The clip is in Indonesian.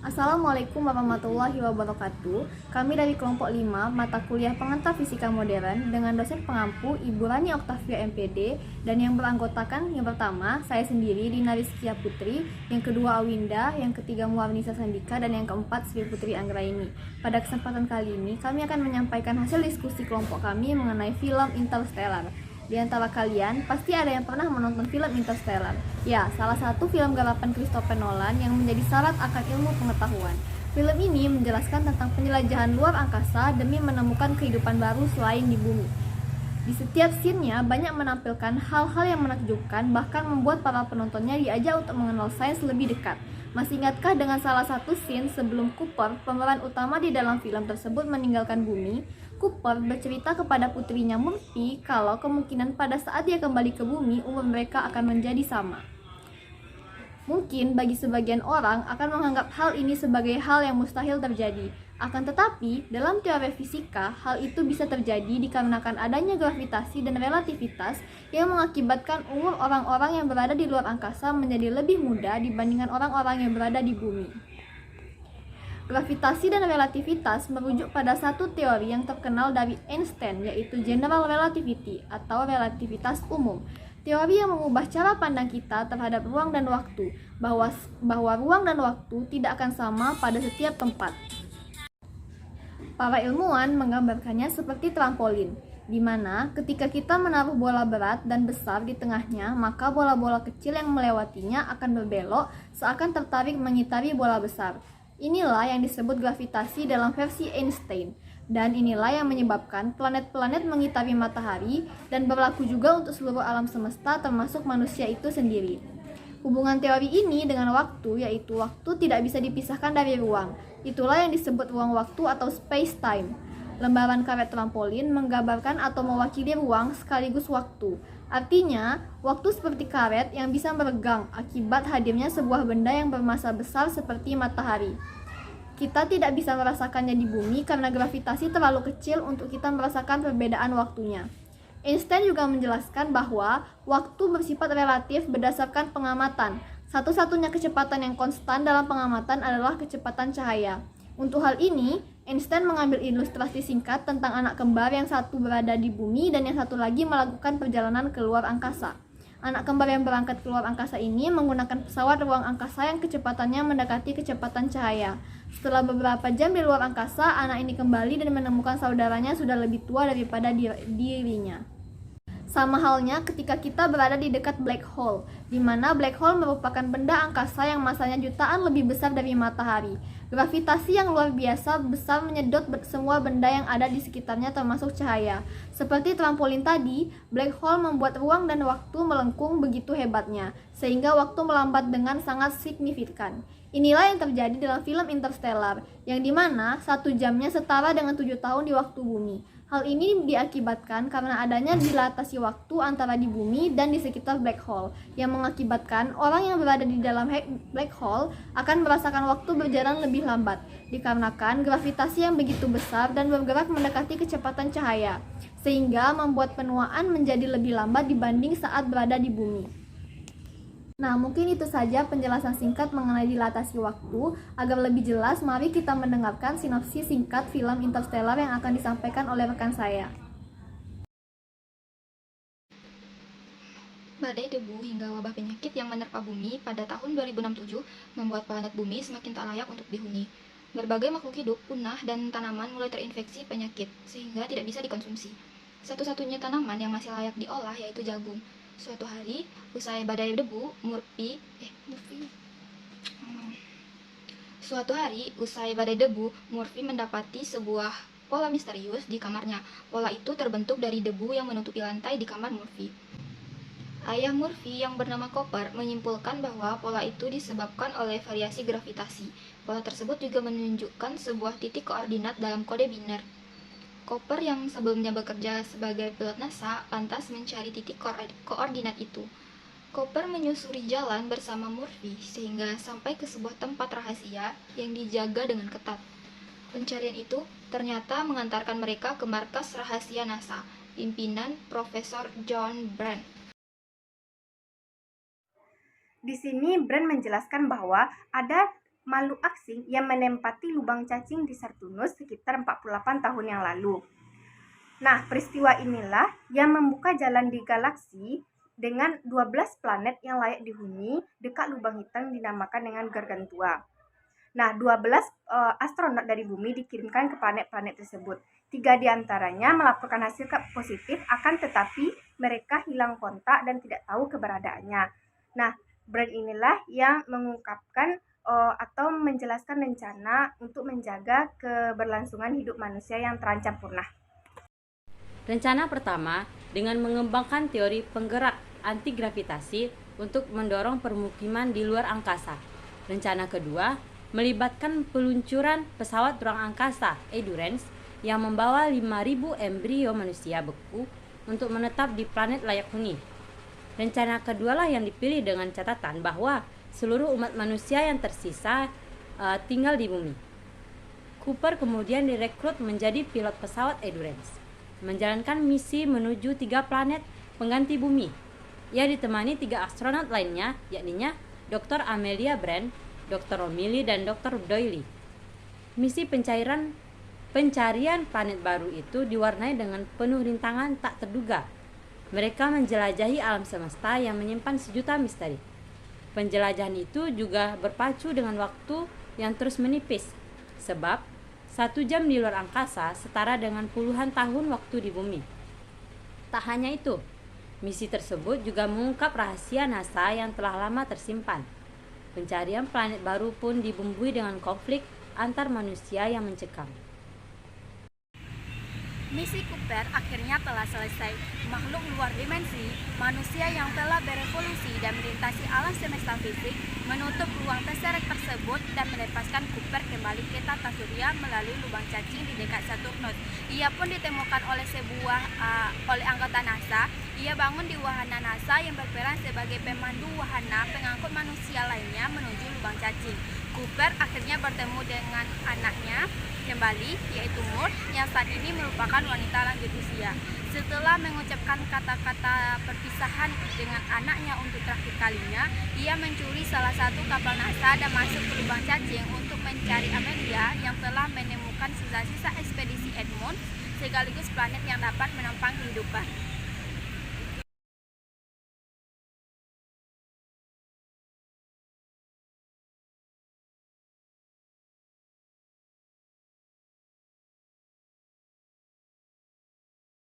Assalamualaikum warahmatullahi wabarakatuh. Kami dari kelompok 5 mata kuliah pengantar fisika modern dengan dosen pengampu Ibu Rani Oktavia MPD, dan yang beranggotakan yang pertama saya sendiri Dina Rizkia Putri, yang kedua Awinda, yang ketiga Muarnisa Sandika, dan yang keempat Sri Putri Anggraini. Pada kesempatan kali ini kami akan menyampaikan hasil diskusi kelompok kami mengenai film Interstellar. Di antara kalian, pasti ada yang pernah menonton film Interstellar. Ya, salah satu film garapan Christopher Nolan yang menjadi syarat akan ilmu pengetahuan. Film ini menjelaskan tentang penjelajahan luar angkasa demi menemukan kehidupan baru selain di bumi. Di setiap scene-nya banyak menampilkan hal-hal yang menakjubkan, bahkan membuat para penontonnya diajak untuk mengenal sains lebih dekat. Masih ingatkah dengan salah satu scene sebelum Cooper, pemeran utama di dalam film tersebut, meninggalkan bumi? Cooper bercerita kepada putrinya Murphy kalau kemungkinan pada saat dia kembali ke bumi, umur mereka akan menjadi sama. Mungkin bagi sebagian orang akan menganggap hal ini sebagai hal yang mustahil terjadi. Akan tetapi, dalam teori fisika, hal itu bisa terjadi dikarenakan adanya gravitasi dan relativitas yang mengakibatkan umur orang-orang yang berada di luar angkasa menjadi lebih muda dibandingkan orang-orang yang berada di bumi. Gravitasi dan relativitas merujuk pada satu teori yang terkenal dari Einstein, yaitu General Relativity atau relativitas umum. Teori yang mengubah cara pandang kita terhadap ruang dan waktu, bahwa ruang dan waktu tidak akan sama pada setiap tempat. Para ilmuwan menggambarkannya seperti trampolin, di mana ketika kita menaruh bola berat dan besar di tengahnya, maka bola-bola kecil yang melewatinya akan berbelok seakan tertarik mengitari bola besar. Inilah yang disebut gravitasi dalam versi Einstein, dan inilah yang menyebabkan planet-planet mengitari matahari dan berlaku juga untuk seluruh alam semesta termasuk manusia itu sendiri. Hubungan teori ini dengan waktu, yaitu waktu tidak bisa dipisahkan dari ruang. Itulah yang disebut ruang waktu atau space-time. Lembaran karet trampolin menggambarkan atau mewakili ruang sekaligus waktu. Artinya, waktu seperti karet yang bisa meregang akibat hadirnya sebuah benda yang bermassa besar seperti matahari. Kita tidak bisa merasakannya di bumi karena gravitasi terlalu kecil untuk kita merasakan perbedaan waktunya. Einstein juga menjelaskan bahwa waktu bersifat relatif berdasarkan pengamatan. Satu-satunya kecepatan yang konstan dalam pengamatan adalah kecepatan cahaya. Untuk hal ini, Einstein mengambil ilustrasi singkat tentang anak kembar yang satu berada di bumi dan yang satu lagi melakukan perjalanan ke luar angkasa. Anak kembar yang berangkat ke luar angkasa ini menggunakan pesawat ruang angkasa yang kecepatannya mendekati kecepatan cahaya. Setelah beberapa jam di luar angkasa, anak ini kembali dan menemukan saudaranya sudah lebih tua daripada dirinya. Sama halnya ketika kita berada di dekat black hole, di mana black hole merupakan benda angkasa yang masanya jutaan lebih besar dari matahari. Gravitasi yang luar biasa besar menyedot semua benda yang ada di sekitarnya termasuk cahaya. Seperti trampolin tadi, black hole membuat ruang dan waktu melengkung begitu hebatnya, sehingga waktu melambat dengan sangat signifikan. Inilah yang terjadi dalam film Interstellar, yang dimana 1 jamnya setara dengan 7 tahun di waktu bumi. Hal ini diakibatkan karena adanya dilatasi waktu antara di bumi dan di sekitar black hole, yang mengakibatkan orang yang berada di dalam black hole akan merasakan waktu berjalan lebih lambat, dikarenakan gravitasi yang begitu besar dan bergerak mendekati kecepatan cahaya, sehingga membuat penuaan menjadi lebih lambat dibanding saat berada di bumi. Nah, mungkin itu saja penjelasan singkat mengenai dilatasi waktu. Agar lebih jelas, mari kita mendengarkan sinopsis singkat film Interstellar yang akan disampaikan oleh rekan saya. Badai debu hingga wabah penyakit yang menerpa bumi pada tahun 2067 membuat planet bumi semakin tak layak untuk dihuni. Berbagai makhluk hidup punah dan tanaman mulai terinfeksi penyakit, sehingga tidak bisa dikonsumsi. Satu-satunya tanaman yang masih layak diolah yaitu jagung. Suatu hari, usai badai debu, Murphy mendapati sebuah pola misterius di kamarnya. Pola itu terbentuk dari debu yang menutupi lantai di kamar Murphy. Ayah Murphy yang bernama Cooper menyimpulkan bahwa pola itu disebabkan oleh variasi gravitasi. Pola tersebut juga menunjukkan sebuah titik koordinat dalam kode biner. Cooper yang sebelumnya bekerja sebagai pilot NASA lantas mencari titik koordinat itu. Cooper menyusuri jalan bersama Murphy sehingga sampai ke sebuah tempat rahasia yang dijaga dengan ketat. Pencarian itu ternyata mengantarkan mereka ke markas rahasia NASA, pimpinan Profesor John Brand. Di sini Brand menjelaskan bahwa ada makhluk asing yang menempati lubang cacing di Saturnus sekitar 48 tahun yang lalu. Nah, peristiwa inilah yang membuka jalan di galaksi dengan 12 planet yang layak dihuni dekat lubang hitam dinamakan dengan Gargantua. Nah, 12 astronot dari bumi dikirimkan ke planet-planet tersebut. 3 diantaranya melaporkan hasil positif, akan tetapi mereka hilang kontak dan tidak tahu keberadaannya. Nah, brand inilah yang mengungkapkan atau menjelaskan rencana untuk menjaga keberlangsungan hidup manusia yang terancam punah. Rencana pertama dengan mengembangkan teori penggerak anti-gravitasi untuk mendorong permukiman di luar angkasa. Rencana kedua melibatkan peluncuran pesawat ruang angkasa Endurance yang membawa 5.000 embrio manusia beku untuk menetap di planet layak huni. Rencana kedualah yang dipilih dengan catatan bahwa seluruh umat manusia yang tersisa tinggal di bumi. Cooper kemudian direkrut menjadi pilot pesawat Endurance, menjalankan misi menuju 3 planet pengganti bumi. Ia ditemani 3 astronot lainnya, yakni Dr. Amelia Brand, Dr. Romilly, dan Dr. Doyle. Misi pencarian planet baru itu diwarnai dengan penuh rintangan tak terduga. Mereka menjelajahi alam semesta yang menyimpan sejuta misteri. Penjelajahan itu juga berpacu dengan waktu yang terus menipis, sebab 1 jam di luar angkasa setara dengan puluhan tahun waktu di bumi. Tak hanya itu, misi tersebut juga mengungkap rahasia NASA yang telah lama tersimpan. Pencarian planet baru pun dibumbui dengan konflik antar manusia yang mencekam. Misi Cooper akhirnya telah selesai. Makhluk luar dimensi, manusia yang telah berevolusi dan melintasi alam semesta fisik, menutup ruang terserak tersebut dan melepaskan Cooper kembali ke tata surya melalui lubang cacing di dekat Saturnus. Ia pun ditemukan oleh oleh anggota NASA. Ia bangun di wahana NASA yang berperan sebagai pemandu wahana pengangkut manusia lainnya menuju lubang cacing. Cooper akhirnya bertemu dengan anaknya kembali, yaitu Mort, yang saat ini merupakan wanita lanjut usia. Setelah mengucapkan kata-kata perpisahan dengan anaknya untuk terakhir kalinya, ia mencuri salah satu kapal NASA dan masuk ke lubang cacing untuk mencari Amelia yang telah menemukan sisa-sisa ekspedisi Edmund, sekaligus planet yang dapat menopang kehidupan.